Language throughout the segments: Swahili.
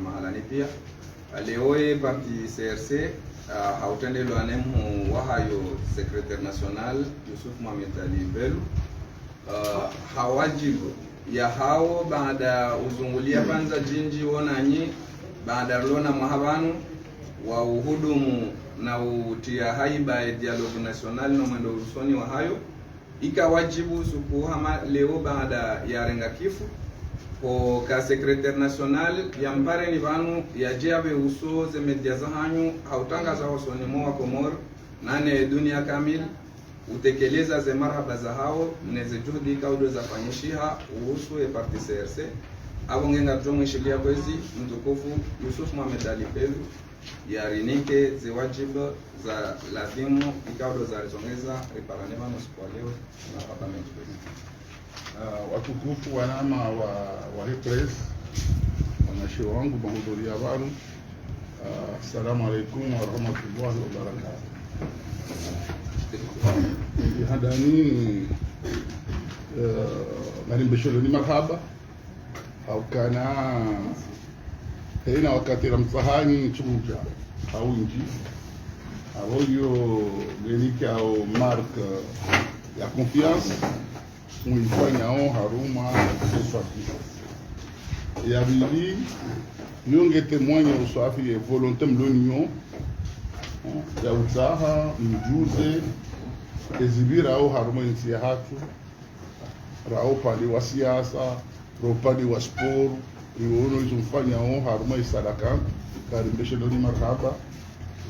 mahalani pia aleoe parti CRC hautendelo anemu wahayo secrétaire national Yusuf Mohamed Ali Belu hawajibu ya hao baada uzungulia panza jinji wonanyi baada lona mwahabanu wa uhudumu na utia haiba ya dialogue national no mwendo usoni wa hayo ikawajibu sukuhama leo baada ya renga kifu ko ka secrétaire national ya mpare ni vanu ya jabe uso ze media za hanyu hautangaza hosoni mwa Komor nane dunia kamil utekeleza ze marhaba za hao mneze juhudi kaudo za fanyishiha uhusu e parti CRC abongenga jomo shilia kwezi mtukufu Yusuf Mohamed Ali Belu ya rinike ze wajibu za lazimu ikaudo za rizongeza reparanema nusiku leo na apartment kwezi. Watukufu wanama wa Press wanashi wangu mahudhuria wanu, assalamu alaikum wa rahmatullahi wa barakatuh. Hadani nalimbesholo marhaba au kana hena wakati ramsahani chuja au inji avoyo genike au marque ya confiance muifanyao haruma uswafi ya bili nyonge témoigne uswafi et volonté mlonion ya utaha mjuze ezibira au haruma nchi hatu rao pali wa siasa rao pali wa sport riwono izumfanyao haruma isadaka karimbeshe doni marhaba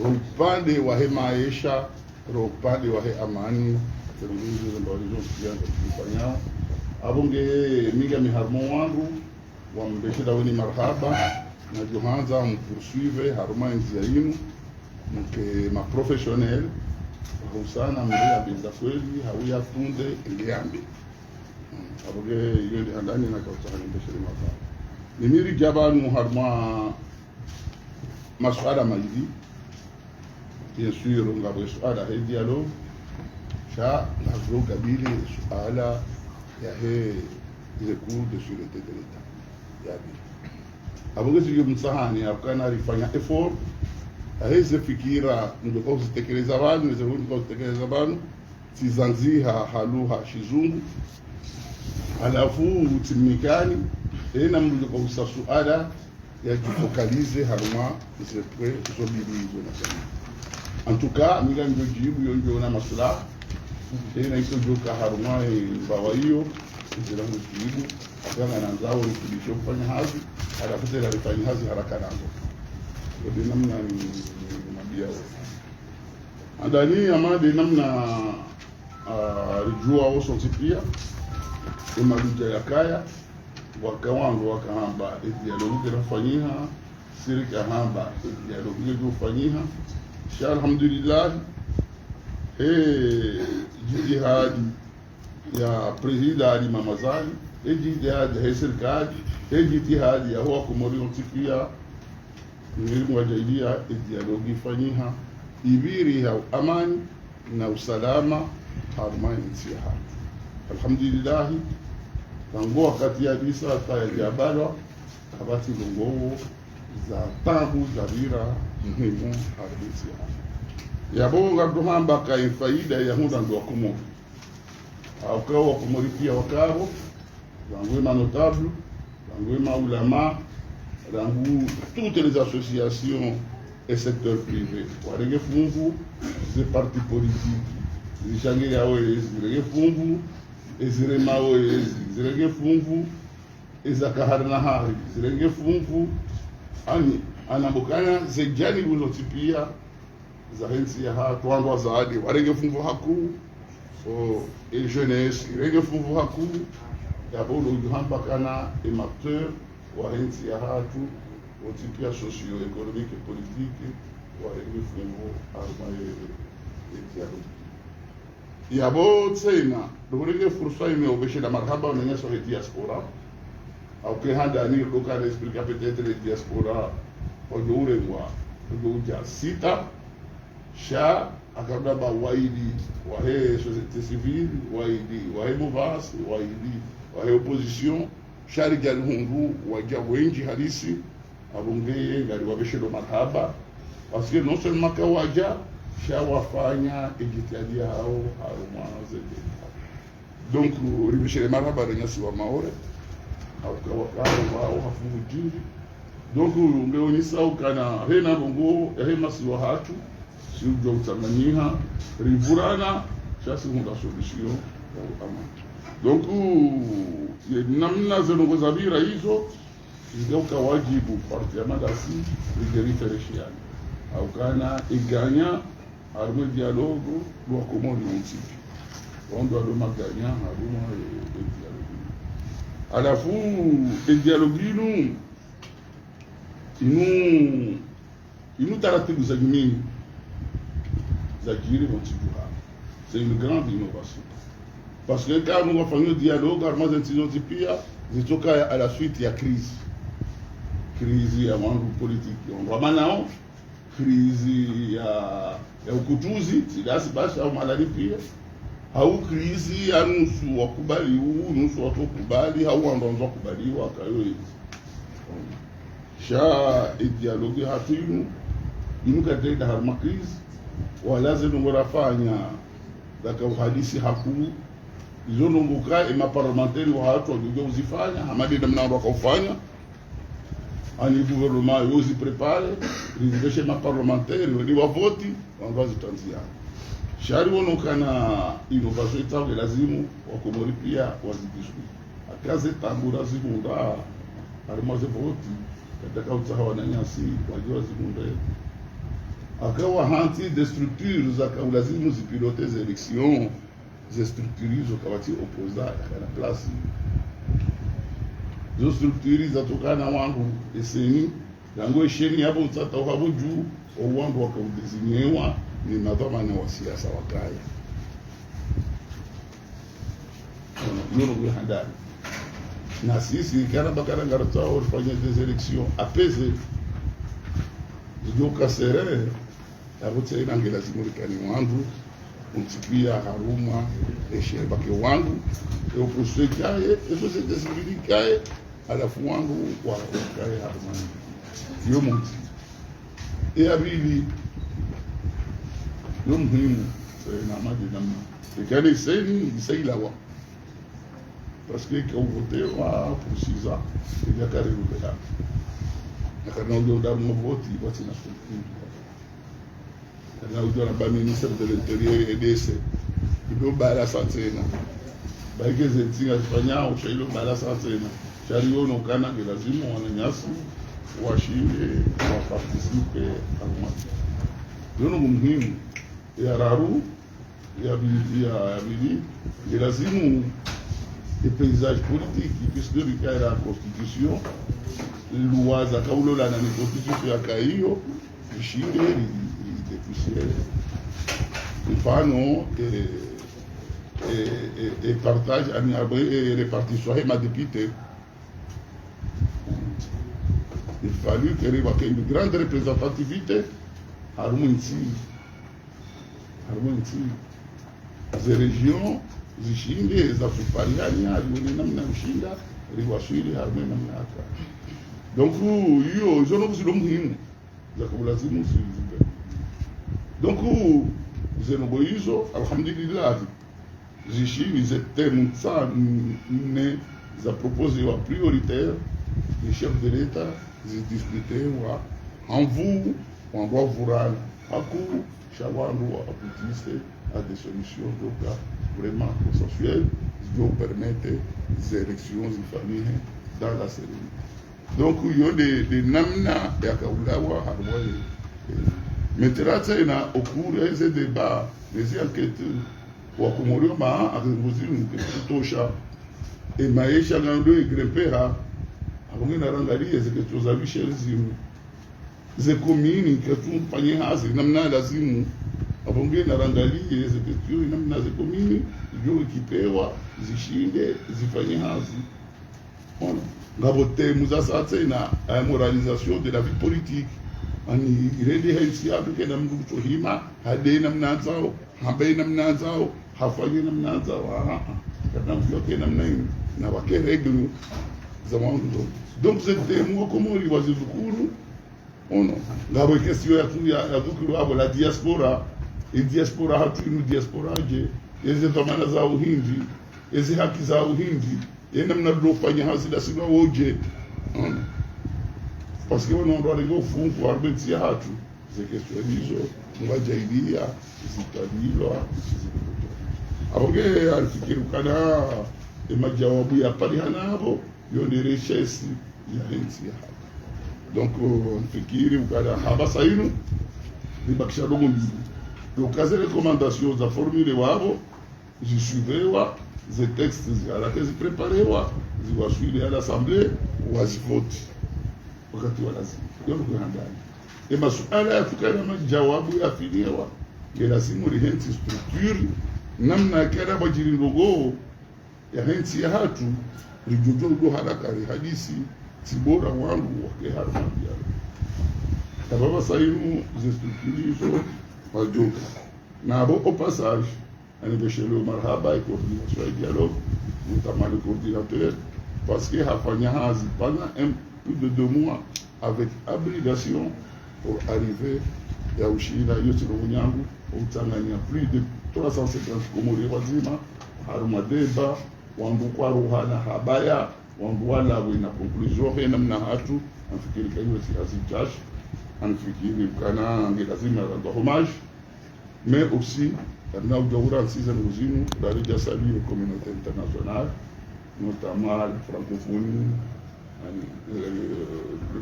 upande wa maisha upande wa amani terulizo mbalizo kianza kufanya abonge minga miharmo wangu wambeshira weni marhaba na johanza mpoursuivre haruma nziainu mke ma professionnel rusana mbele binza kweli hawia tunde ngiambi abonge yende handani na kautahani mbeshira marhaba nimiri jabanu haruma masuala maidi bien sûr ngabo suala he dialogue ça la kabili suala ya he ile cours de sûreté de l'État yabi abonge sio msahani akana rifanya effort aheze fikira ndio zitekeleza wanu ndio zitekeleza wanu sizanziha haluha shizungu alafu timikani ena mndu kwa suala ya kifokalize haruma zepre zobilizo na sana en tout cas miga ndio jibu yonjo na masula ena hizo joka haruma bawa hiyo zilangu jibu akanga na nzao rudisho kufanya hazi alafu tena rifanya hazi haraka nazo ndio namna ni mabia andani amade namna rijua oso tipia emaduja ya kaya wakawangu wakahamba dialogue rafanyiha sirika hamba dialogue rafanyiha insha alhamdulillah jihadi ya president mamazali jihadi ya serikali jihadi ya huwa Komori notifia ngirimu wajaidia dialogue fanyiha ibiri ya amani na usalama harmani nsiha alhamdulillah tangu wakati ya bisa ya jabalwa kabati longo za tangu za vira muhimu harisi ya bonga duhamba ka faida ya hunda ndo Komori au kwa Komori pia wakao zangu ma notable zangu ma ulama zangu toutes les associations et secteur privé warege fungu ze parti politique zishange yao zirege fungu ezire mawe zirege fungu ezakaharna hari zirege fungu ani anabokana zejani ulotipia za hensi ya hatu wandu zaadi warege fungu haku so et jeunesse rege fungu haku ya bolo yuhamba kana emateur wa hensi ya hatu otipia socio-économique et politique warege fungu armaye etiaro yabo tsena dorege fursa imeobeshe la marhaba na nyaso ya diaspora au que handa ni local explica peut-être les diaspora ojure wa ojuja sita sha akabda ba waidi wa he société civile waidi wa he movas waidi wa he opposition shari jalhungu wa wengi halisi abongeye ngari wabeshelo marhaba parce que non seulement kawaja shawafanya ejitihadi hao harumaze donc ribeshele marhaba renyasi wa maore au kawa wao hafungu jingi donc ungeonyesha ukana hena bongo hema siwa hatu si ujo utanganyiha rivurana chasi hunda solution ama donc namna zenongo zabira hizo zigeuka wajibu parti ya madasi igerifereshiana au kana iganya harumwe dialogo lwa komoni msipi wando alo maganya harumwe dialogo alafu dialogo inu taratibu za nyingi za jiri mtijuha c'est une grande innovation parce que quand nous avons fait un dialogue armés antinotipia zitoka à la suite ya crise ya mambo politique on va maintenant crise ya ukutuzi sidasi basi au malali pia au crise ya nusu wakubali nusu watokubali au andonzo kubaliwa kayo sha dialogue hatinu inukatenda harma crise wala zinongorafanya daka uhadisi hakuu izo nombuka ema parlementaire wa watu wajua uzifanya hamadi namna wakafanya ani gouvernement yozi prepare rizideshe ma parlementaire ni wavoti wangazi tanzia shari wono kana innovation itawe lazimu wakomori pia wazidishwe akaze tambura zibunda alimaze voti kataka utahawa na nyasi wajua zibunda akawa hanti des structures za kaulazimu zipilote les élections zistrukturizo kabati opposa kana place zo strukturiza tokana wangu eseni yango esheni hapo utata hapo juu au wangu wakaudizinyewa ni madhamana wa siasa wakaya ndio ndio handani na sisi kana bakara ngarata au fanya des élections apaisées ndio kasere hapo tena ngelazimu likani wangu untipia haruma eshebake wangu eoposekaye esociete civile kaye alafu wangu wakaye haruma yo monti e abili yo muhimu na madi namna ekane seni isailawa parce que quand voter wa pour 6 ans il y a carré le là na kana ndio damu voti wati na na ujua na ministre de l'intérieur EDC ido bala santena baike zentinga zifanya ushailo bala santena chariyo no kana lazima wananyasi washinde wa participe almati yono muhimu ya raru ya bili lazima des paysages politiques puisque le cas la constitution loi za kaulo la na constitution ya kaiyo ishinde mfano et partage et répartition ma député il fallu qu'il y ait une grande représentativité harmonie les régions zishinde za kupaliana alioni namna mshinda riwashiri harmonie namna haka donc hiyo zono zilo muhimu za kubulazimu zilizope donc zenongo hizo alhamdulillah zishini zetemu ne za proposé wa prioritaire les chefs de l'état zidiscuter wa envou endroit vurana haku shawandu aboutisse à des solutions donc vraiment consensuelles qui vont permettre des élections en famille dans la sérénité. Donc il y a des namna ya kaulawa harmonie. Maintenant tena au cours de ces débats les enquêtes wa kumorio ma akuzini kutosha et maisha ngando igrepera abongena rangalie ziketozavisha zimu ze komini katufanye hazi namna lazimu abongena rangalie ziketio namna ze komini ndio kipewa zishinde zifanye hazi on ngabote muzasa tena a moralisation de la vie politique ani iredi haisi aduke na mndu kutohima hade namna zao hambe namna zao hafanye namna zao kana mjoke namna hiyo na wake reglu za wangu. Donc c'était moi Komori wazidukuru ono ngabo question ya dukuru abo la diaspora e diaspora hatu inu diaspora je eze dhamana za uhindi eze haki za uhindi yena mnadofanya hasida sina woje ono parce que on doit aller au fond pour arbitrer hatu ces questions hizo ngajaidia zitadilwa aboge alifikiru kana majawabu ya pale hanabo yoni richesse ya nchi hapa. Donc fikiri ukada haba sainu libakisha dogo mbili. Donc kazi recommandation za formule wabo zisuivewa ze textes zalakezi preparewa ziwaswili à l'assemblée wazivoti wakati wa lazima ndio kuhandani masuala ya tukana majawabu ya filiwa lazima rihensi structure namna kana bajiri ndogo ya hensi ya hatu rijojo haraka hadisi tibora wangu wake harmania tababa sainu ze structure wajoka na abo au passage anibeshelo marhaba et coordination et dialogue notamment le coordinateur parce que hafanya hazi pendant plus de 2 mois avec abnégation pour arriver ya ushina yote runyangu utanganya plus de 350 komori wazima harumadeba wangu kwa ruhana habaya wangu wala wina conclusion hena mna hatu nafikiri kayo si azichash anafikiri kana ngezima rendre hommage mais aussi dans le Joura season usine d'aller déjà saluer la communauté internationale notamment la francophonie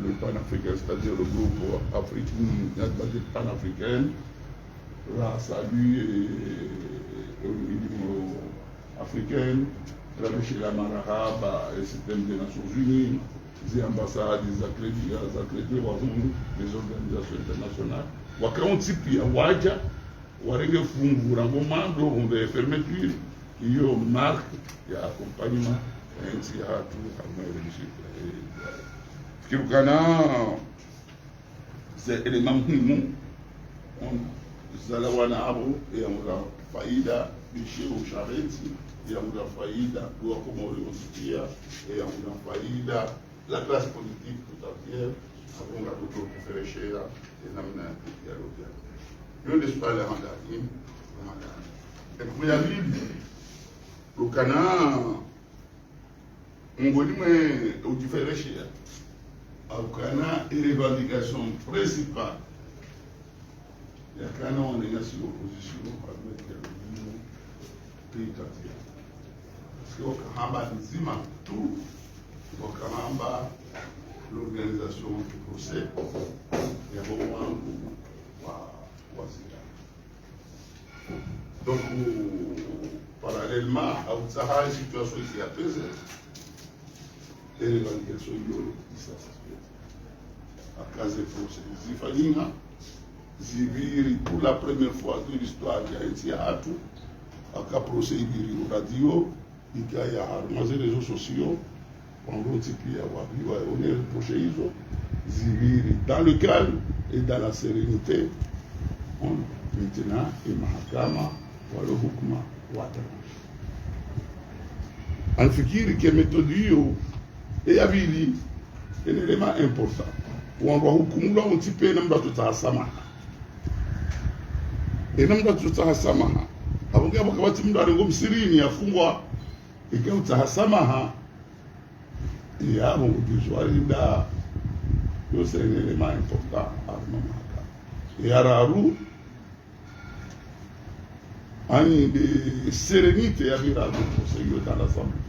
le pan-africain, c'est-à-dire le groupe africain, pan-africain, la salut africaine, la Michel Amarahaba, le système des Nations Unies, les ambassades, les accrédités, les organisations internationales. Wakaunti ya waja warenge fungura ngomando onde fermeture hiyo marque ya accompagnement nchi ya hatu kirukana c'est élément muhimu zalawana abo ya mura faida bishio ushareti ya mura faida kwa Komori osikia ya mura faida la classe politique tout entière avons la toto kufereshea namna ya lugha hiyo ndio swali la mandani kwa bibi lukana ngoni mwe ujifereshea au kana revendication principale ya kana wanenya si opposition avec le pays entier parce que wakahamba nzima tout wakahamba l'organisation du procès ya wangu wa zira. Donc parallèlement à une situation qui a pesé et l'évaluation de satisfaite à cause des procès zifanyika zibiri pour la première fois de l'histoire ya nchi ya hatu aka procès ibiri radio ikaya harmaze réseaux sociaux wangozi pia wabiwa one procès hizo zibiri dans le calme et dans la sérénité maintenant et mahakama wale hukuma watarusha anafikiri ke méthode hiyo ya bili ni élément important wanwa hukumu la untipe namda tutasamaha namda tutasamaha abonge abakabati mndu arengo msirini yafungwa ikao tutasamaha yabo kujwalinda yo c'est un élément important armamaka yararu ani de sérénité ya vira conseiller dans l'assemblée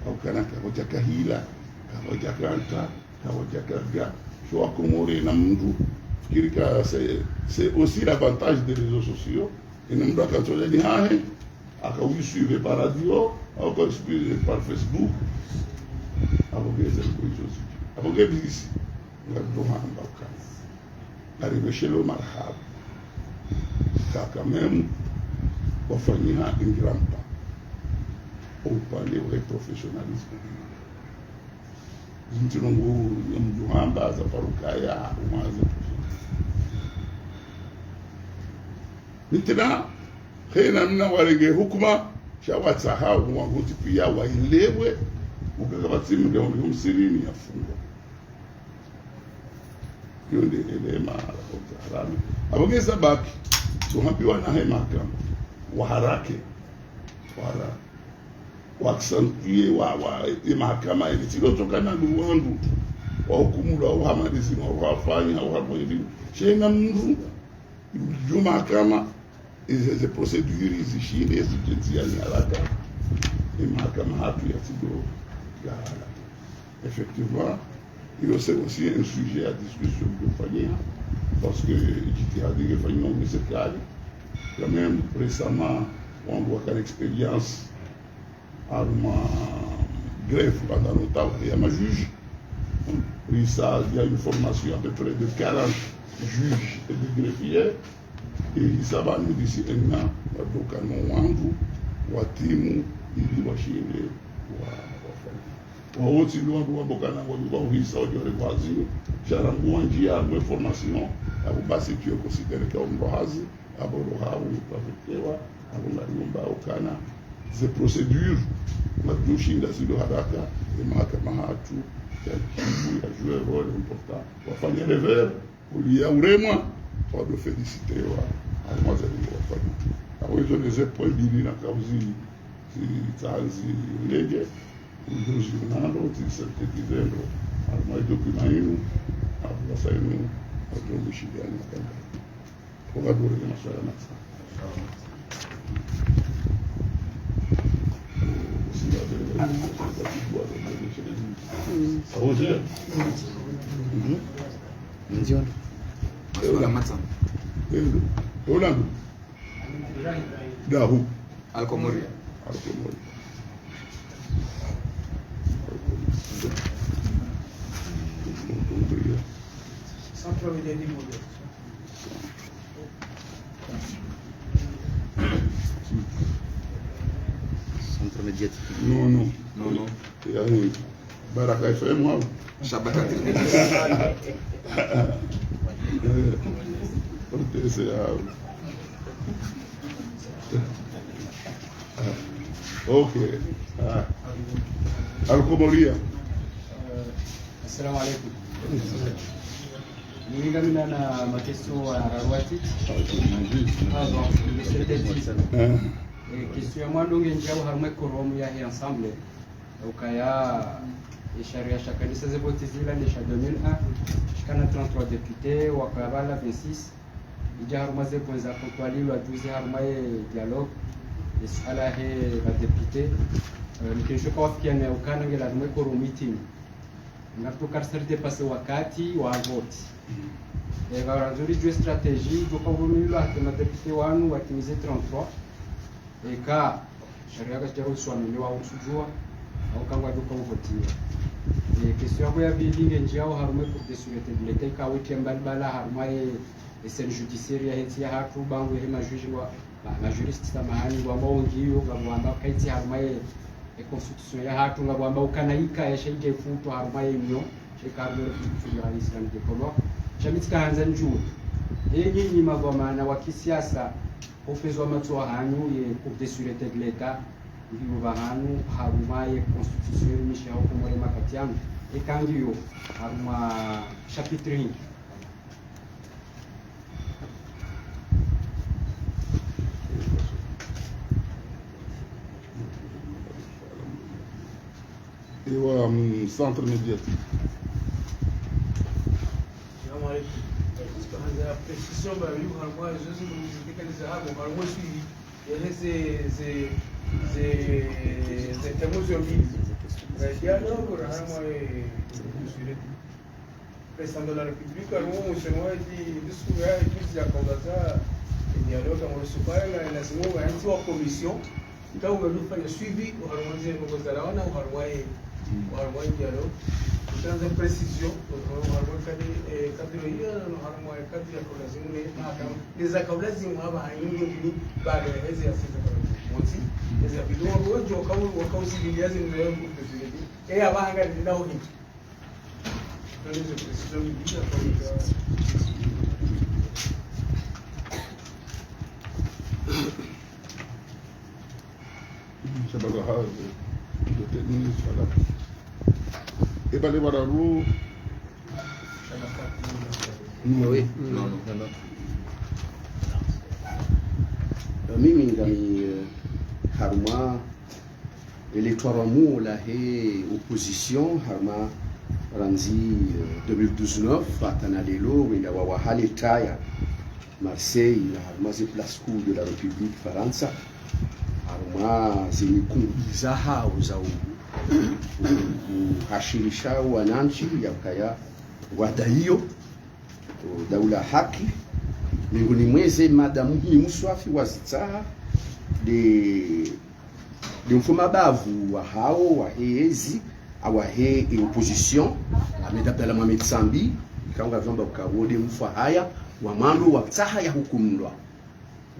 au kanaka hoja kahila kahoja kanta kahoja kaga cho Komori na mndu fikirika c'est aussi l'avantage des réseaux sociaux et mndu akatoja ni hahe akawisuive par radio au akawisuive par Facebook abogeza kuizozi abogezi ngadohamba kazi aribeshelo marhaba quand même wafanyia une grande part au palais au professionnalisme zintungu mjuhamba za parukaya umaze mitena hena mna warege hukuma shawatsaha wanguti pia wailewe ukaka timu ndio msirini yafungwa hiyo ndio elema la harami abongeza baki tuhambiwa na hema kama waharake wala waksantie wa mahakama ile tilotokana na wangu wa hukumu la uhamadizi wa wafanya au hapo hivi shenga mndu juma kama hizo procedures zishinde zijentia ni haraka mahakama hatu ya tido ya effectivement c'est aussi un sujet à discussion de famille parce que j'étais dit que famille mais c'est clair quand même récemment on voit qu'à l'expérience à ma greffe pendant longtemps il y a ma juge puis ça il y a une formation à peu près de 40 juges et de greffiers et ça va nous d'ici un an donc à mon wangu watimu ili washinde waoti luandu wabokana kwa uhisa ojore kwazi charangu njia ya formation abo basi tu considéré comme base abo rohau pafetewa abo na nyumba ukana ze procédures madushinda zilo haraka mahakama hatu ya jouer rôle important wafanya rever ulia uremwa wa de féliciter wa mademoiselle wafanya awezo des points bili na kauzi tazi leje nduzi nalo tisante dizendo almai documento a saindo a do chileno também jogador de nossa nação saúde ndio Orlando Dahu Alcomoria Centre médiatique moderne. Centre médiatique. Non. no Baraka FM wao. Shabaka Okay. Alcomoria. Assalamu alaikum. Niligamina na makeso ya Rawati. Question ya mwandonge njao harumwe koromu ya ensemble. Ukaya sharia shakanisa zebote zila nisha 2001 shikana 33 députés wakabala 26 ija haruma zeponza kutwalilwa tuzi haruma dialogue isala he ba député nikisho kwa wafikia na ukana ngela haruma koromu meeting ngatuka serte pase wakati wa vote varanzuri juu stratégie dokavumilwa na député wanu watimize 33 eka sharia kacharo swamiliwa usujua au kangwa dokavotiwa question yako ya bilinge njao harume pour de sûreté de l'état ka wiki mbali haruma scène judiciaire ya heti ya hatu bangu ya majuji wa majuriste samahani wa maongiyo ngabwamba kaiti haruma constitution ya hatu ngabwamba ukanaika ya shaike futo haruma yenyo shikaru ya Islam de Comores chamitika hanza njuu yenyi magoma na wa kisiasa ofezwa matwa hanyu ye pour de sûreté de l'état ndio bahanu haruma ye constitution misha hukumu ya makatiano ekangiyo haruma chapitre 1 Ewa centre médiatique. Assalamu alaikum. Kwanza precision ba yu haruma zoezi muzikaliza hapo haruma sui ze temuzo mbili. Dialogue haruma président de la République haruma msemo di discours ya kizi ya kawaza dialogue kama usukaya na lazima waanzi wa commission ndio wamefanya suivi haruma ze mgozala wana haruma dialogue tutaanza precision haruma kadri hiyo haruma kadri ya lazima ni mahakama iza kabla zimu hapa hayingi ni baada ya hizi asili moti iza bidon wojo wakausi biliazi ndio kutekeleza abahanga ndao hiki ndio precision bila kwa Shabaka hapo ndio technique ebale bararu Oui. Non. Mimi ngami harma electorat mu la he opposition harma ranzi 2019 fatana lelo wenda wa hali taya Marseille la harma ze place cour de la République Faransa harma zimikungiza hao za uhashirisha wananchi ya kaya wadaiyo daula haki miongoni mweze mada muhimu swafi wazitsaha de mfuma bavu wa hao wa heezi awa he opposition amedabdala Mohamed Sambi kaunga vyomba ukawode mfa haya wa mando wa tsaha ya hukumlwa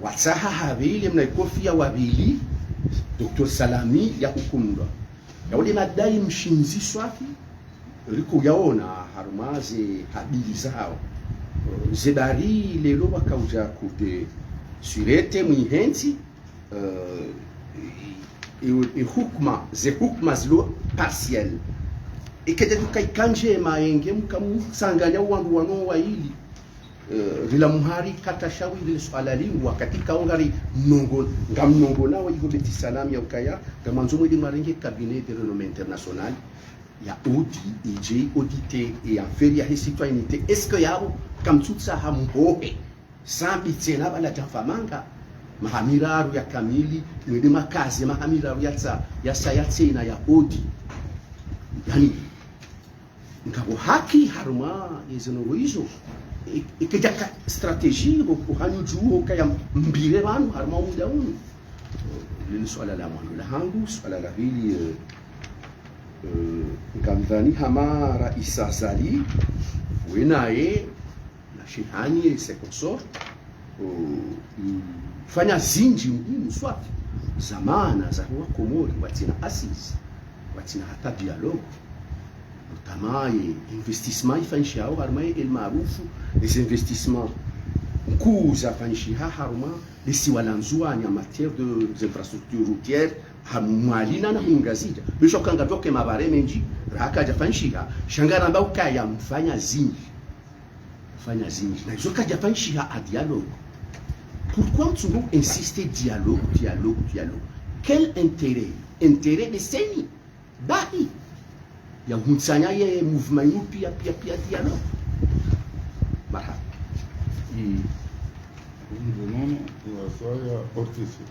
wa tsaha havile mnaikofia wabili Dr. Salami ya hukumlwa yaudi madai mshinzi swafi riko yaona harumaze hadili zao zebari lelo bakauja kude surete mwihenzi hukma zilo partiel ikede tukaikanje maenge mkamusanganya wandu wano wa hili rila muhari katashawi lile swala lingwa katika ongari ngamnongo nawo iko beti salam ya ukaya gamanzo mwedi marenge cabinet de renommée internationale ya audit audité et en faire ya citoyenneté est-ce que yabo kamtsutsa hambohe sambi tena bala tafamanga mahamiraru ya kamili mwede makazi mahamiraru ya sayatsena ya audit yani ngabo haki haruma yezeno hizo ikijaka strategie kuhanyu juu kaya mbire banu haruma muda unu lini swala la mwana la hangu swala la hili ngamdhani hama Raisa Zali wenaye na shihani sekonsor fanya zinji muhimu swati zamana za huwa Komori watina asisi watina hata dialogue tamaye investissement ifanshao harmaye el maarufu les investissements kuza fanshiha harma lisi walanzuani en matière de infrastructures routières hamwalina na mungazija bisho kanga doke mabare menji raka jafanshiha shangara mbao kaya mfanya zinji na hizo kaja fanshiha a dialogue. Pourquoi Mtsungu insiste dialogue quel intérêt de seni bahi ya hunsanya ye mouvement yu pia dialogue marhaba ndonono wasaya ortisi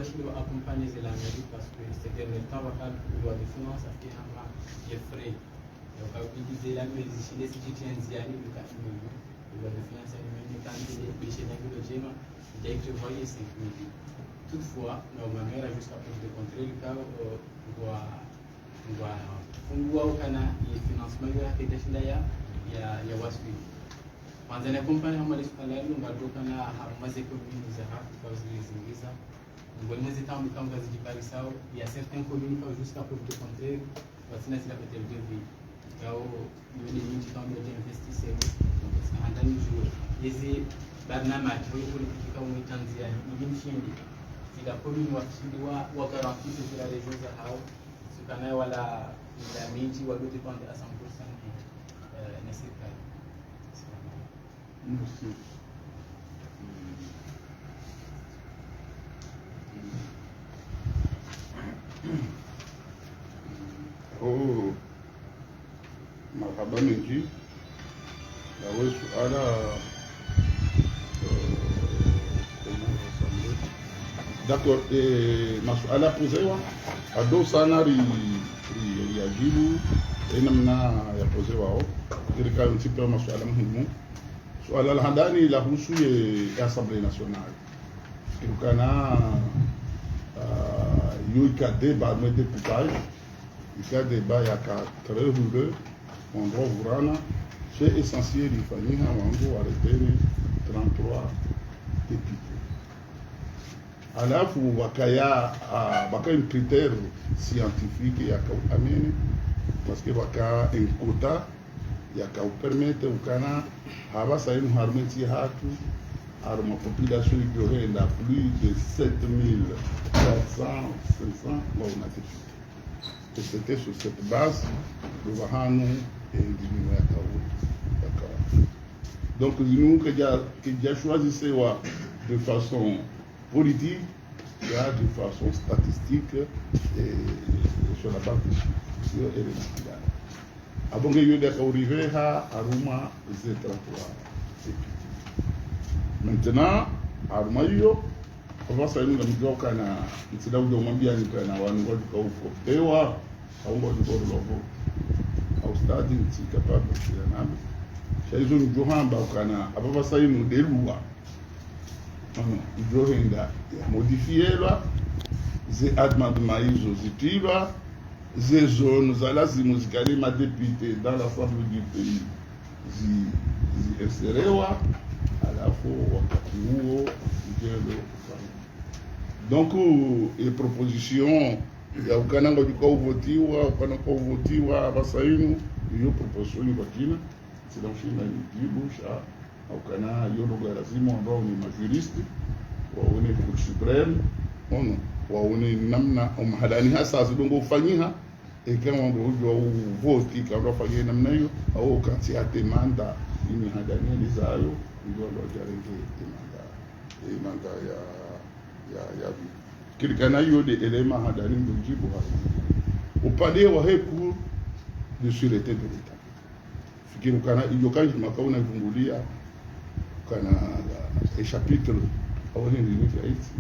il doit accompagner l'Amérique parce que c'était le temps où la loi de finances a fait des frais. Donc, il disait la loi de finances a prévoyé 5 000. Toutefois, normalement, il y a jusqu'à preuve de contraire, le cas où le financement il y a suivi. Pendant l'accompagnement de l'escalade, on va donc il y a certaines communes qui ont jusqu'à preuve de contraire, parce que c'est la peut-être de vie. Il y a des gens qui ont investi, les barnama qui ont politique comme les Tanzania, si la commune ou garantie sur la région Zahao, ce qu'on a la midi ou à l'autre dépend à 100% nécessaire. Merci. Oh, marhaba mengi lawe suala d'accord masuala posewa ado sana riajibu namna ya posewa irika nsipa masuala muhimu suala la handani la husu ya Assemblée nationale irukana yoika débat de députage il y a débat il y a 4 heures endroit ouvert c'est essentiel ifanyika wangu waleteni 33 députés. Alafu waka une critère scientifique ya kauamini parce que waka un quota ya kaupermete ukana haba sainu harmeti hatu arma population ikienda plus de 7400 500 on a député. Et c'était sur cette base le Wahanu et diminué à Kaou. Donc nous qui a choisi de façon politique, de façon statistique et sur la base des chiffres et des matériels. Avant que nous arrivions à Aruma, c'est 33 députés. Maintenant, Aruma, on va savoir que nous avons c'est là où on a bien dit qu'on a un peu au stade si capable de faire un peu. Chaizo njohamba ukana ababa sainu delua. Njohenda modifielwa ze amendements hizo zitilwa ze zones za lazima zikale ma député dans l'assemblée du pays ziinserewa alafu wakati huo njelo. Donc les propositions ya ukana ngojika uvotiwa basainu hiyo proposition ni bakina c'est donc une dibusha ukana hiyo ndio lazima ambao ni majuristi waone cour supreme waone namna umhadani hasa zidongo ufanyiha kama ndio vote kama ufanyie namna hiyo au kati ya demanda ni hadani lizayo ndio lojarenge demanda ya kilikana hiyo de elema hadani ndio jibu hapo upande wa heku de sûreté de l'État fikiri kana hiyo kanji makauna ivungulia kana chapitre au ni haiti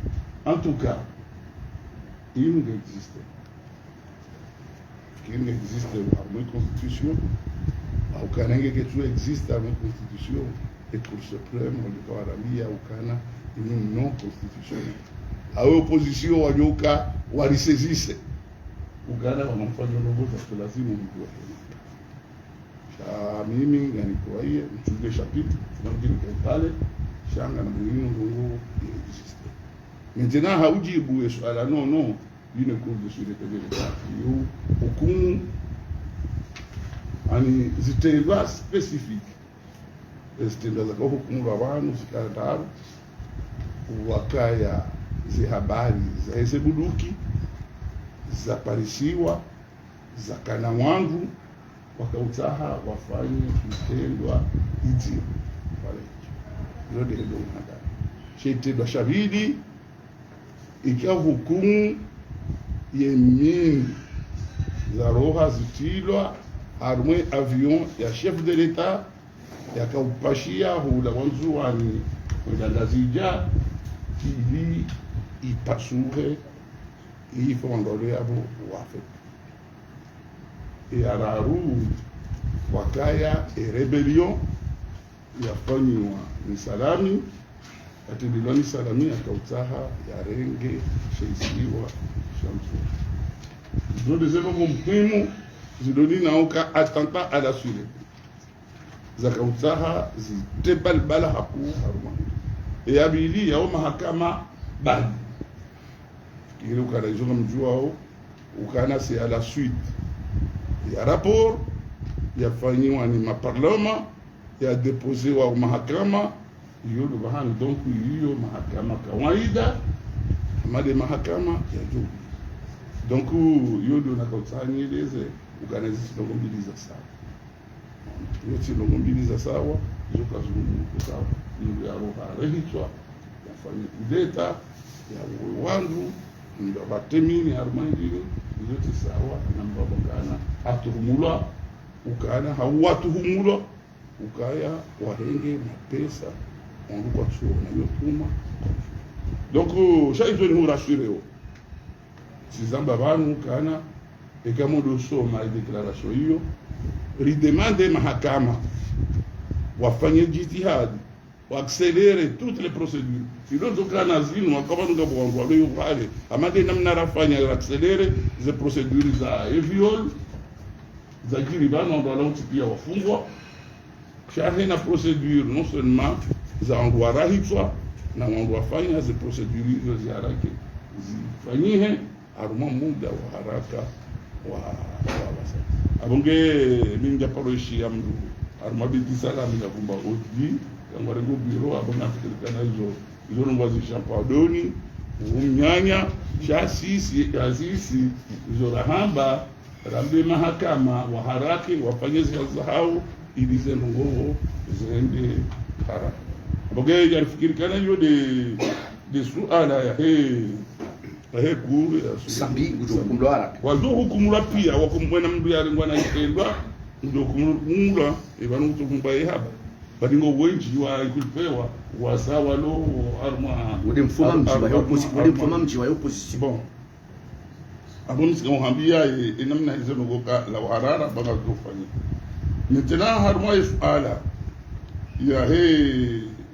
en tout cas il n'existe qu'il n'existe pas une constitution au Canada que tout existe dans une constitution et pour ce problème on doit ramener au Canada une non constitution à opposition wanyoka walisezise Uganda wanafanya mambo za lazima mjue cha mimi ngani kwa hiyo mchunge chapitre tunamjini pale shanga na mwingine ndio existe maintenant haujibu swala no une cour de sûreté de l'État yo hukumu ani zitendwa specific zitendwa za hukumu abantu zikataru wakaya zi habari za Hesebuduki za Parisiwa za kana wangu wakautaha wafanye kitendwa hizi pale yote ndio hada shitendwa shabidi ikiwa hukumu yenye za roha zitilwa armée avion ya chef de l'État yakaupashia hula wanzuani ndazija ili ipasure ifondole abo wafe et araru wakaya rebellion yafanywa ni salami atendiloni salami akautaha ya renge sheisiwa shamsu zo dezeno muhimu zidoni naoka attentat à la sûreté zakautaha zitebal bala haku haruma et abili ya mahakama bali ile ukana hizo mjuao ukana c'est à la suite ya rapport yafanywa ni maparlama ya déposé wa mahakama hiyo ndo bahani donc hiyo mahakama kawaida amade mahakama ya juu donc hiyo ndo nakautanyeleze ukana hizo ndo mbiliza sawa hiyo ndo mbiliza sawa hizo kazungu sawa hiyo ya roha rehitwa yafanye kudeta ya wandu ndo batemini harmandini zote sawa na mbabangana aturumula ukana hawatuhumula ukaya wahenge mapesa onduko chuo na yotuma donc chaque jour nous rassurer sizamba banu kana ekamo do soma declaration hiyo ridemande mahakama wafanye jitihadi accélérer toutes les procédures. Si l'autre cas nazine, on va nous avoir amade namna rafanya accélérer les procédures za viol za jiriban on doit l'antipia wafungwa Chargé na procédure non seulement za wandu warahitwa na wandu wafanya zi procedure hizo ziharake zifanyihe haruma muda wa haraka wa wasa abonge minga paroishi ya mdu haruma biti sala minga kumba odi kangware go biro abonga fikirikana hizo ngwazi champadoni umnyanya shasisi azisi hizo rahamba rambe mahakama wa harake wafanye zao ili zendo ngoho ziende haraka abonge yalifikirikana hiyo de suala ya kuru ya sambi uzokumlo haraka wazo hukumula pia wakumwena mndu yalingwana itendwa ndo kumula ibanu kutumbaye haba badingo wenji wa kupewa wasawa lo arma ule mfuma mji wa opposition bon aboni sikamwambia namna hizo ngoka la harara banga kufanya maintenant harma ala ya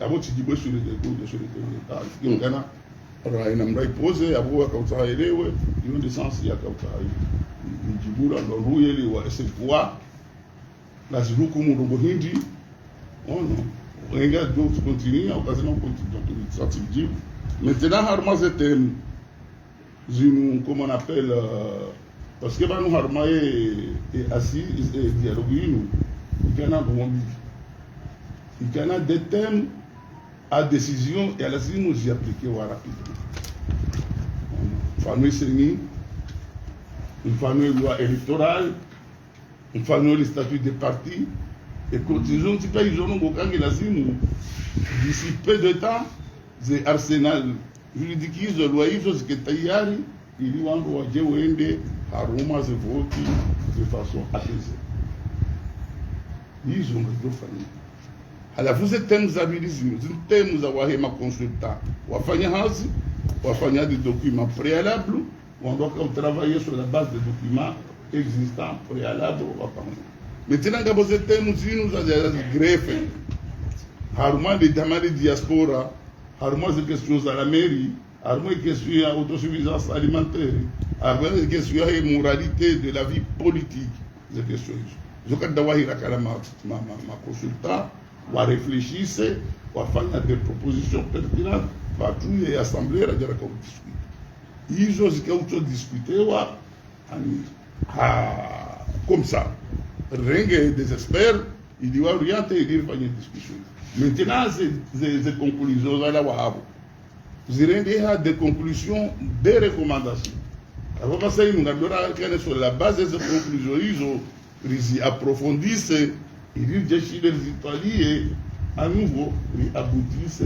aboti jibo sur le kana ina mrai pose abo akautaelewe hiyo ndio sensi ya kautai njibura ndo ruyeli wa espoir la ziruku mu hindi ono wenga d'autres continuer occasion continue stratégie maintenant harma c'était une comment on appelle parce que nous harma est assis et dialogue il y a des thèmes à décision et à la décision nous y appliquer rapidement. Fameux Séni, une fameux loi électorale, une fameux le statut des partis, et cotisons, si pas ils ont aucun d'ici peu de temps, c'est arsenal juridique, de loi, ce qui est taillé, il y a un droit de wende, haruma se voter de façon apaisée. Ils ont deux familles. Alafu ze temu za bilizini, temu za wahema consultant, wafanya hazi, wafanya des documents préalables, on doit travailler sur la base des documents existants préalables, maintenant quand vous êtes temu zinu za greffe, haruma de damari diaspora, haruma de questions à la mairie, haruma de questions à autosuffisance alimentaire, haruma de questions à moralité de la vie politique, ces questions. Je crois que d'awahira kalama ma consultant wa réfléchisse, wa faire des propositions pertinentes, va tout et assembler la diara comme discuter. Ils ont discuté wa comme ça. Rien des experts, il dit orienter, il dit faire une discussion. Maintenant, ces conclusions là wa vous irez des conclusions, des recommandations. Alors parce que nous avons sur la base de ces conclusions, ils approfondissent. Il dit que les Italiens, à nouveau, aboutissent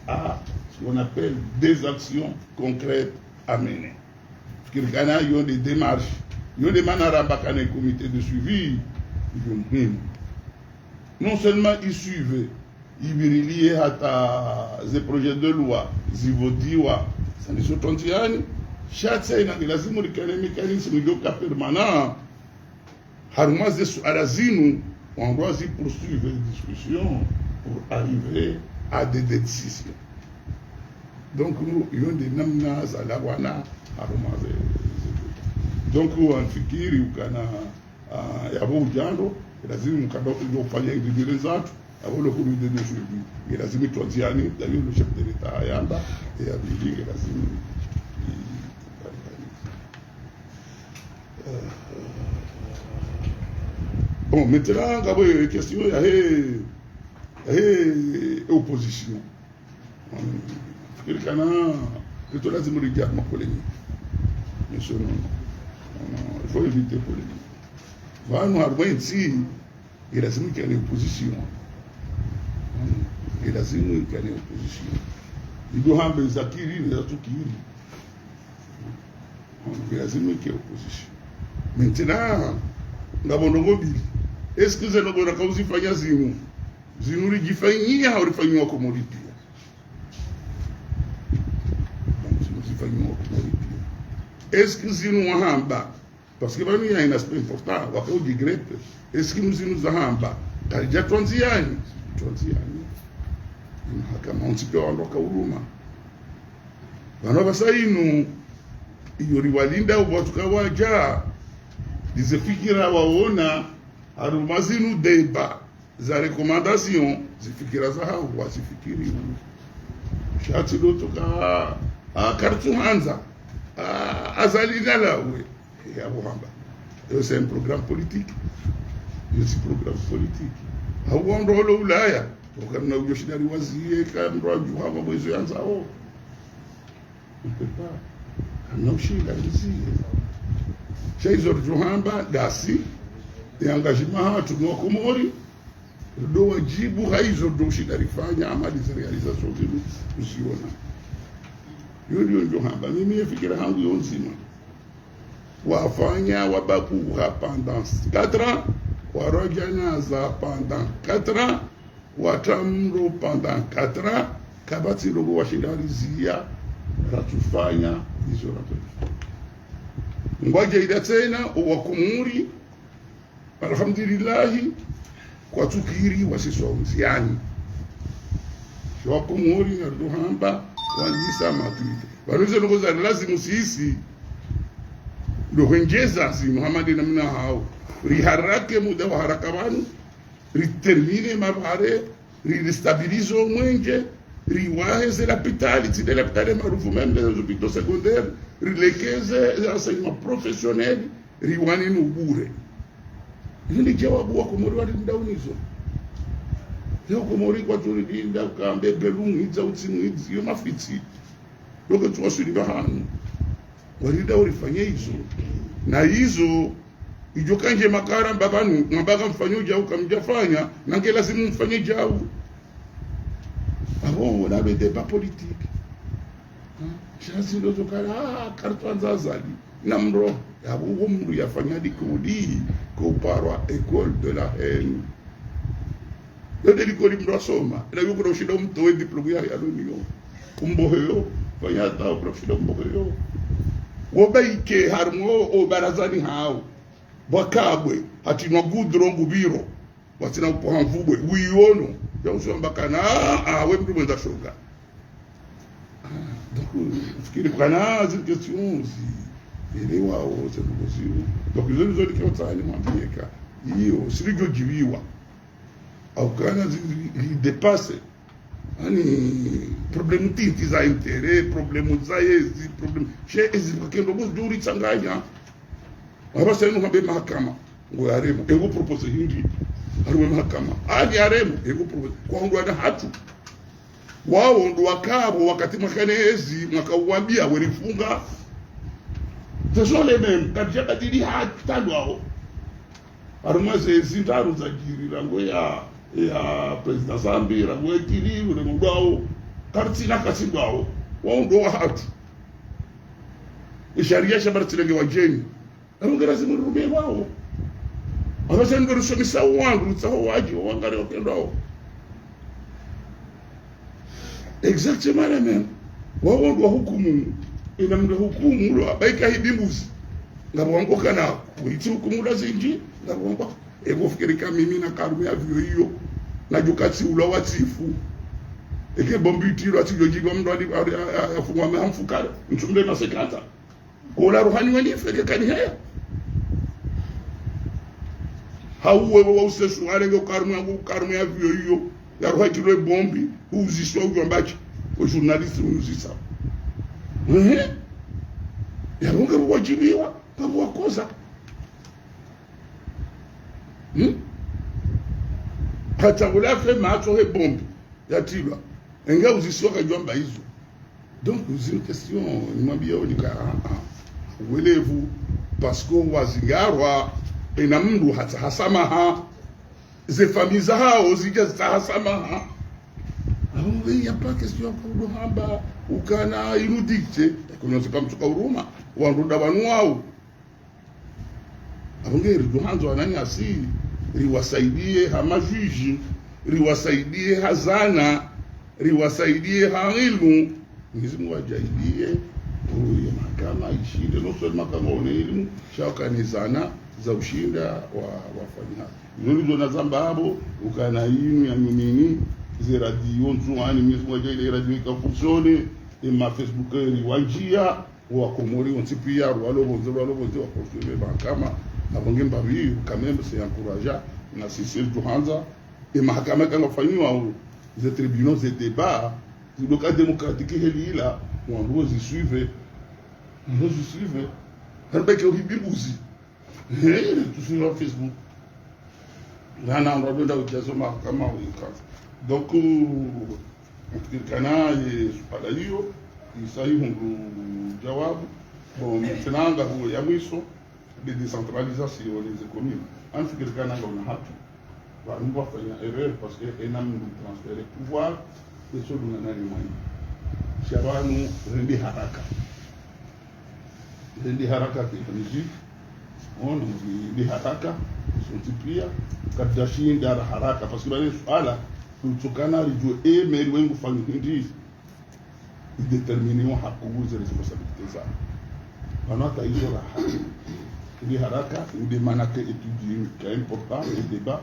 à ce qu'on appelle des actions concrètes à mener. Parce qu'il y a des démarches, il y a des manarabakane comité de suivi, non seulement ils suivent, ils relient à ces projets de loi, ils vont ça ne sont pas chaque fois, il y a des mécanismes permanents, on doit aussi poursuivre les discussions pour arriver à des décisions. Donc, nous avons des namnas à la wana, donc, on fikir, il y a beaucoup de gens, il y a des gens qui ont fait des autres, il y a beaucoup de gens qui ont fait des autres, d'ailleurs, le chef de l'État a yanda, et il y a des gens bon, maintenant, il y a une question, il y a une opposition. Il faut éviter polémique. Nous avons ici, il y a une opposition. Il y a une opposition. Il doit y avoir des acquis, des acquis. Il y a une opposition. Maintenant, nous avons un mobile. Est-ce que c'est le bon accord de faire zinu? Zinu li jifanyia au lifanywa kwa molipia? Zinu zifanywa kwa molipia. Est-ce que zinu wahamba? Parce que il y a un aspect important. Wakao di grepe. Est-ce que nous zinu zahamba? Kalija tuanziani. Kama unsipe wandoka uruma. Wanova sainu iyo riwalinda ubatuka waja. Dizefikira waona harumazinu deba za recommandation zifikira za hao wasifikiri shati lotoka kartu hanza azalingala we ya buhamba. C'est un programme politique. C'est un programme politique. Hauondo holo Ulaya wakana ujoshidari wazie kamro ajuhama mwezo yanza o upepa anaushida nziye shaizo juhamba dasi engagement hatu no Komori do wajibu haizo do shidari fanya amali za realization zilu usiona yodi juhamba mimi yafikira hangu yonzima wafanya wabaku pendant 4 ans warojanaza pendant 4 ans watamro pendant 4 ans kabati logo washindalizia ratufanya hizo ratu ngoja ida tena wa Komori alhamdulillah kwa tukiri wasisonziani kwa Komori na Ruhamba wanjisa matuite wanoze logo za lazima sisi ndo wenjeza si Muhammad na mna hao riharake muda wa haraka wanu ritermine mabare ristabilizo mwenje riwaheze l'hôpital de l'hôpital maarufu même les hôpitaux secondaires rilekeze enseignement professionnel riwani nubure. Hili jawabu wa Komori walindaunizo leo Komori kwa tulilinda kambe belungu hiza utsingizi yo mafiti loko tuwasuli hanu walida ulifanya hizo na hizo ijo kanje makara mbabanu mbaga mfanyo jau kamjafanya na ngela lazima mfanye jau abo na débat politique chasi ndo tokala kartu anzazali na mro abo mru yafanya dikudi ko parwa école de la haine de likoli mro soma na yuko na ushida mtoe diploma ya luniyo kumboheyo fanya ta professeur mboheyo wobaike harmo o barazani hao bakabwe hatinwa gudro ngubiro watina upohamvubwe wiyono ya usomba kana we mtu mwenda shoga donc fikiri kana zile questions elewa o c'est possible donc les autres qui ont ça ni mwambika hiyo sirigo jiwiwa au kana zili dépasse ani problème tinti za intérêt problème za yezi problème chez ezi bakendo buzuri tsanganya aba senu kambe mahakama ngo yaremo ego propose hindi arwe mahakama aje yaremo ego propose kwa ndo ana hatu wao ndo wakabo wakati makanezi mwakauambia welifunga tazole mem kabisa kadiri hata wao armaze zindaru za jiri rango ya president Zambira mwekili ule mudao kartina kasindao wao wa hatu isharia shabartilenge wajeni amongera zimurumie wao abasha ngero somisa wangu tsaho waji wangare wakendao exactement la même wao ndo hukumu ina mdo hukumu lo baika hibimbuzi ngabo kana kuiti hukumu la zinji ngabo ego fikirika mimi na karume avyo hiyo na jukati ula watifu eke bombiti lo ati jojigo mdo ali afungwa mhamfukara mtumbe na sekata kola ruhani wani feke kani haya hauwe wa usesu alenge karume avyo hiyo ya ruhati lo bombi uziswa ujombachi o journaliste uzisa ya runga wajibiwa kama wakoza hata wala fe macho he bombe ya tilwa enga uziswa kajomba hizo donc c'est une question nimwambia unika welevu parce que wazingarwa ina mndu hata hasamaha ze familles hao zija hasamaha il n'y a pas question pour hamba ukana irudikte kunyoza kama tuka uruma wanduda wanu wao abongeri duhanzo ananyasi riwasaidie hama juji riwasaidie hazana riwasaidie hailmu Mwenyezi wajaidie ya mahakama ishinde no sema kama one elimu shakanizana za ushinda wafanya ndio na zambabo ukana yinu ya nyumini ze radio nzuani Mwenyezi wajaidie radio ikafusione ma Facebook riwajia wa Komori ontipia walobozo wa construire mahakama abonge mbabi quand même c'est encourageant na sisi duhanza et mahakama kanga fanywa les tribunaux et débats le cas démocratique heli là on doit y suivre harba ke hibibuzi tout sur Facebook nana ndo ndo jazo mahakama wikaza donc kana swala hiyo isahi hungu jawabu bon maintenant ngaho ya mwisho de décentralisation des communes anfikiri kana ngaho na haki vanhu vafanya erreur parce que enam ndu transférer pouvoir eso duna nani mwani shabanu rendi haraka teknolojik on ndi haraka sontipia kadashi ndara haraka parce que bale swala kutokana rijo meri wengu fanya hindi déterminer hakuuza responsabilité zao wanata hizo la haki ndi haraka ndi manake étudier qui est important le débat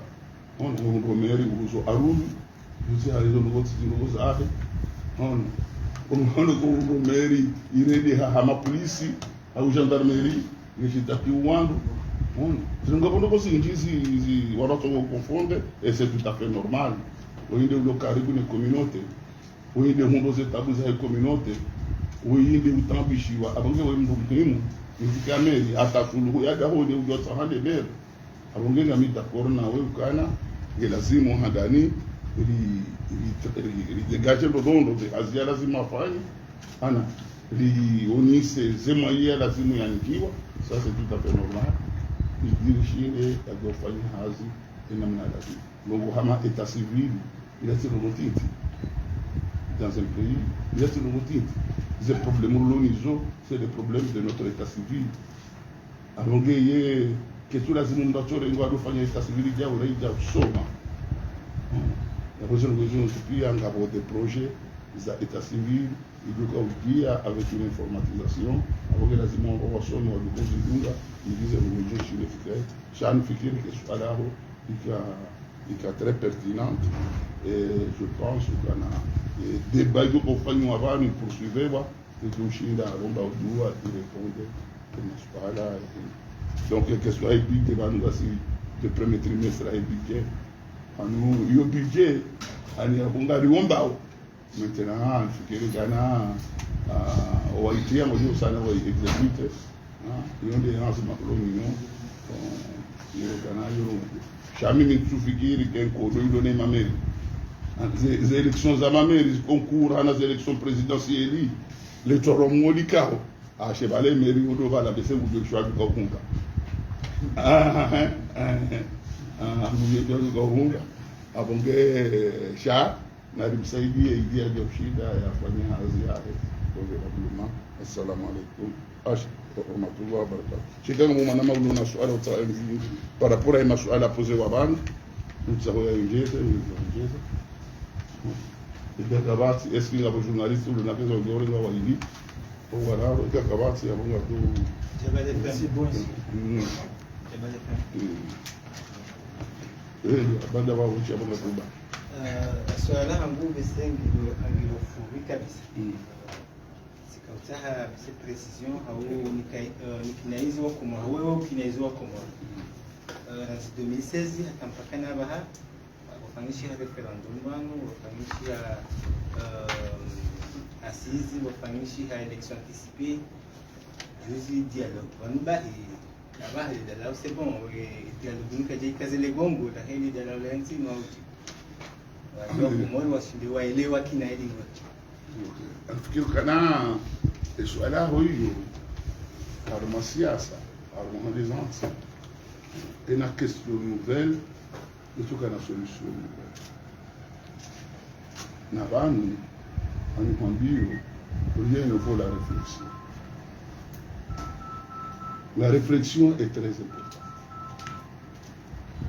on meri uzo arulu uzi halizo nugo zahe on meri iredi hama polisi au gendarmerie nishitaki uwandu zingapondo ko singizi wanato confondre et c'est tout à fait normal oinde lo karibu ne communauté oinde hundo ze tabu za communauté oinde utambishiwa abonge we mndu muhimu nzikameli atakulu ya gaho ne ujo tsahande ber abonge ngami d'accord na we ukana ngelazimu hadani ili dégager le dondo de azia lazima afanye ana onise zema yeye lazima yanikiwa sasa tout à fait normal dirishire agofanya hazi namna lazima longo hama état civil il a été remonté dans un pays il a été remonté les problèmes lonizo c'est les problèmes de notre état civil alors yeye kitu lazima mbatore ngo agofanya état civil ja uraija kusoma la prochaine pia ngabo des projets za état civil il doit dire avec une informatisation avec les éléments de ressources ou de considérer il disait le projet sur l'efficacité j'en fikir que soit là il est très pertinente et je pense qu'on a débat pour faire nous avant nous poursuivre et donc là on va doit répondre n'est-ce pas là donc que soit le budget va nous assurer le premier trimestre est budget nous le budget ani abunga riomba maintenant fikiri kana waitia moyo sana wa execute yonde lazima kolonio yero kana yoro chami mitufikiri kenko do ne mameli les élections za mameli concours na élections présidentielles le toromoli kao a chebale meri odo bala bese bu choix ko kunga bu ko kunga abonge sha na rimsaidia idea ya shida ya fanya hazi yake kwa development. Assalamu alaikum warahmatullahi wabarakatuh. Shikanga mu manama uluna swala utaenzi par rapport à masuala posé wa bantu utsahoya injeza ikakabati eski ngabo journaliste uluna kezo ngore wa hivi au wararo ikakabati ya bonga tu banda wa uchi bonga kuba swala hangu besengi angilofurika bisa sikautaha bise precision au nikinaizwa kuma wewe ukinaizwa kuma en 2016 hatampakana baha wafanyishi referendum wanu wafanyishi assise wafanyishi election anticipée juzi dialogue wanu bahi abahi dialogue c'est bon dialogue nikaje kaze legongo la heli dialogue yansi mauti nafikiri kana swala hiyo kama siasa harmonisante ina question nouvelle ito kana solution nouvelle na banu anikwambio rien ne vaut la réflexion est très importante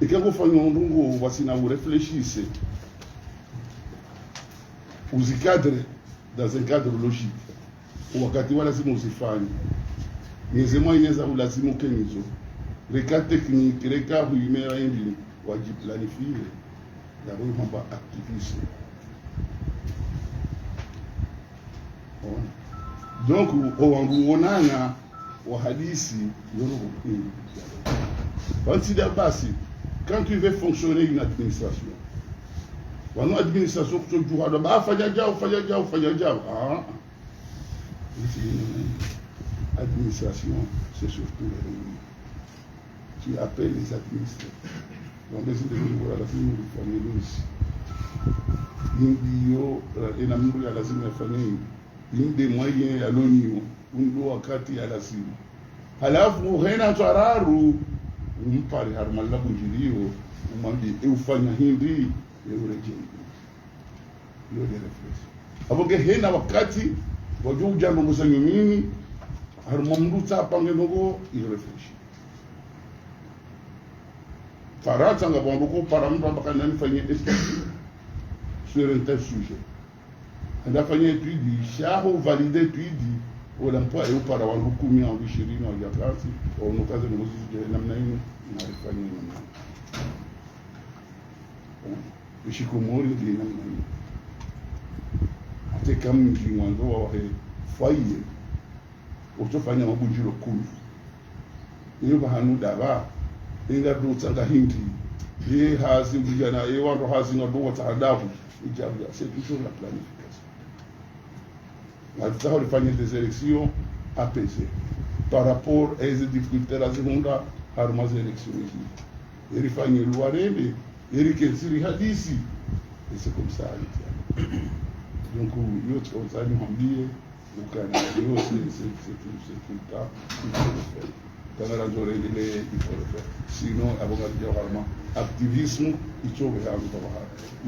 et quand vous faites un ndungu voici na vous réfléchissez uzikadre dans un cadre logique wakati wala lazima usifanye nyezema inaweza ulazimu kenizo reka technique reka huimera hivi wajiplanifie na wewe mambo activisme donc wanguonana wa hadisi yoro kweli basi basi quand tu veux fonctionner une administration wano administration kutojuhada ba fanya jao administration c'est surtout les réunions. Tu appelles les administrés. Donc les individus la lazima ufanye ndio ina mtu ya lazima afanye ndio moyen ya lonio ndio wakati ya lazima. Halafu hena twararu umpare harmalla bunjilio umwambie ufanya hindi urejee. Hiyo ni reflex. Aboge hena wakati wajua ujambo musanyo mimi harumamruta pange nogo irefresh. Farata nga bongo para mtu ambaka nani fanye étude sur un tel sujet. Anda fanye étude shaho valide étude wala mpa eu para wangu 10 au 20 au yakati au nokaza ni muziki namna hiyo na rifanye namna. Ushikomori ndi namna hiyo. Ate kama mjimwanzo wa foyer utofanya mabunjiro 10 iyo bahanu daba inga do tsanga hindi ye hazi bujana ye wando hazi na do wata adabu ijabu c'est toujours la planification. Alta ulifanya des élections apaisées par rapport à les difficultés la seconda harma élections ici ilifanya luarebe ilikesiri hadisi et c'est comme ça. Donc yote kwa mwambie ukana hiyo c'est tout le temps tanara nzorendele il faut le faire sinon abogaji harma activisme ichobe yangu kwa hapa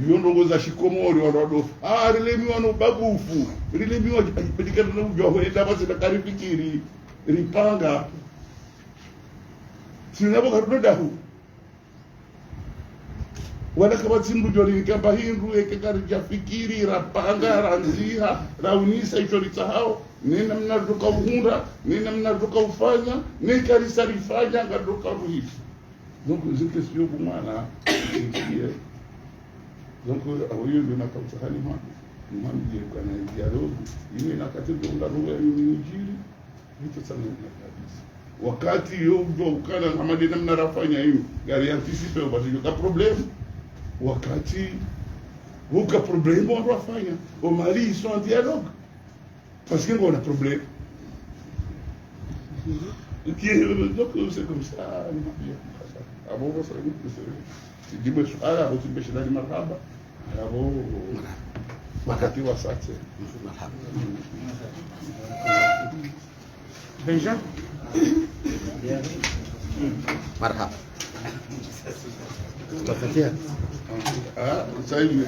iyo ndongo za shikomori wanodo rilemi wano bagufu rilemi wajipelekana na ujwa hoenda basi na karifikiri ripanga sinabo karudahu wala kama tsindu jori kamba hindu ekekari jafikiri rapanga ranziha raunisa ichorita hao nena mnaduka uhunda nena mnaduka ufanya nekari sarifanya ngaduka ruhishi. Donc c'est question pour moi là donc awoyo ndio nakausa hali mama ndiye kana dialogue yeye na katibu ndarua injili vitu sana kabisa wakati yogo ukana kama ndio mnarafanya hiyo gari anticipe ubadiliko problem wakati huka problème on doit faire au Mali ils sont en dialogue parce qu'on a un problème donc c'est comme ça abo basa c'est dibe suala au tibe shidani marhaba abo wakati wa sasa Benja marhaba tutafikia sasa hivi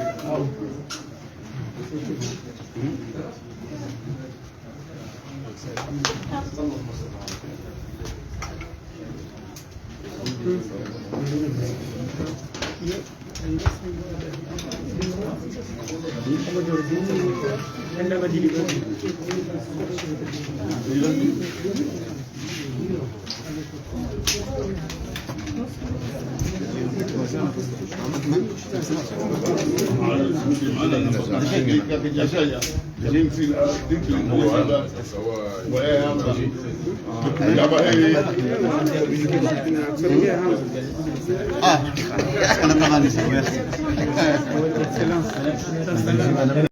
on a pas mal de